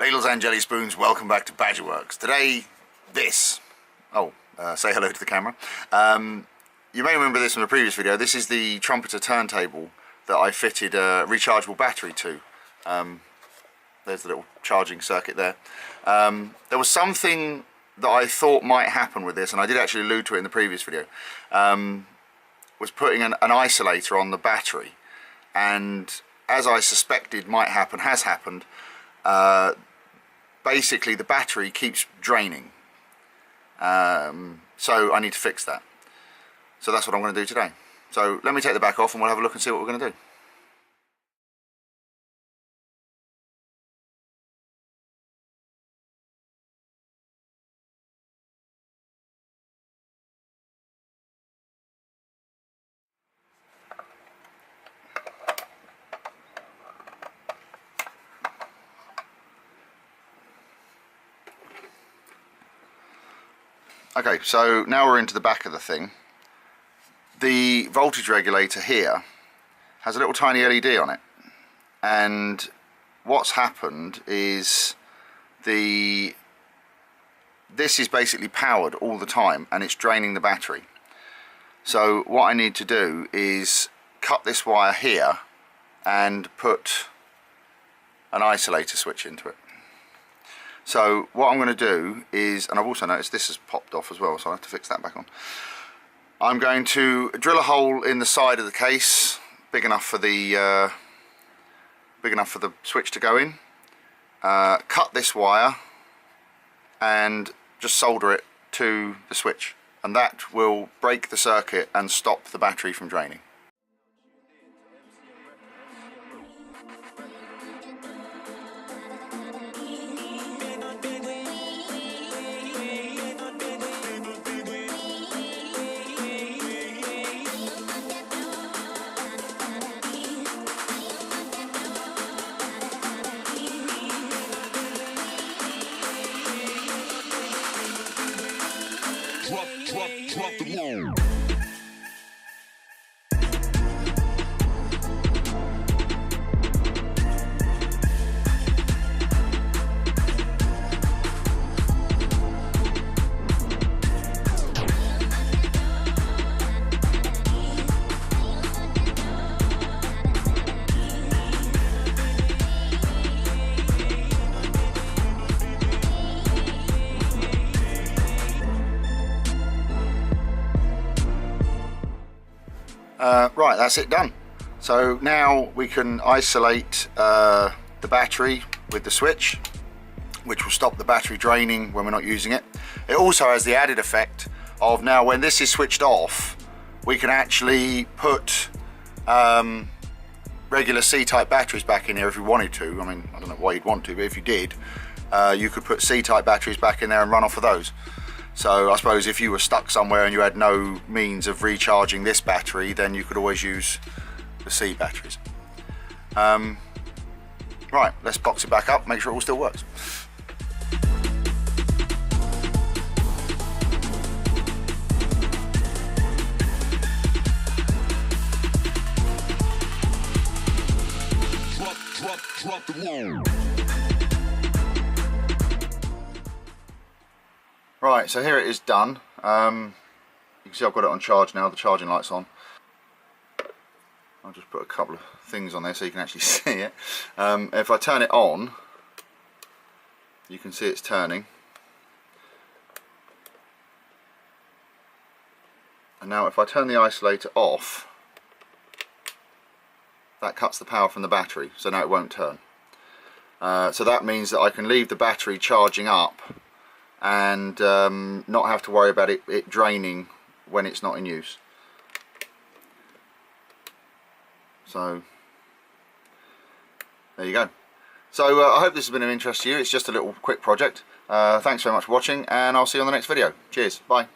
Ladles and jelly spoons, welcome back to Badgerworks. Today, this. Say hello to the camera. You may remember this from the previous video. This is the trumpeter turntable that I fitted a rechargeable battery to. There's the little charging circuit there. There was something that I thought might happen with this, and I did actually allude to it in the previous video. Was putting an isolator on the battery, and as I suspected might happen, has happened. Basically the battery keeps draining, so I need to fix that. So that's what I'm going to do today. So let me take the back off and we'll have a look and see what we're going to do. Okay, so now we're into the back of the thing. The voltage regulator here has a little tiny LED on it, and what's happened is this is basically powered all the time and it's draining the battery. So what I need to do is cut this wire here and put an isolator switch into it. So what I'm going to do is, and I've also noticed this has popped off as well, so I'll have to fix that back on. I'm going to drill a hole in the side of the case, big enough for the switch to go in. Cut this wire and just solder it to the switch, and that will break the circuit and stop the battery from draining. Drop the load. Right, that's it done. So now we can isolate the battery with the switch, which will stop the battery draining when we're not using it. It also has the added effect of, now when this is switched off, we can actually put regular C-type batteries back in here if we wanted to. I mean, I don't know why you'd want to, but if you did, you could put C-type batteries back in there and run off of those. So I suppose if you were stuck somewhere and you had no means of recharging this battery, then you could always use the C batteries. Right, let's box it back up, make sure it all still works. Drop the load. Right, so here it is done. You can see I've got it on charge now, the charging light's on. I'll just put a couple of things on there so you can actually see it. If I turn it on, you can see it's turning. And now if I turn the isolator off, that cuts the power from the battery, so now it won't turn. So that means that I can leave the battery charging up and not have to worry about it draining when it's not in use. So there you go. So I hope this has been of interest to you. It's just a little quick project. Thanks very much for watching, and I'll see you on the next video. Cheers, bye.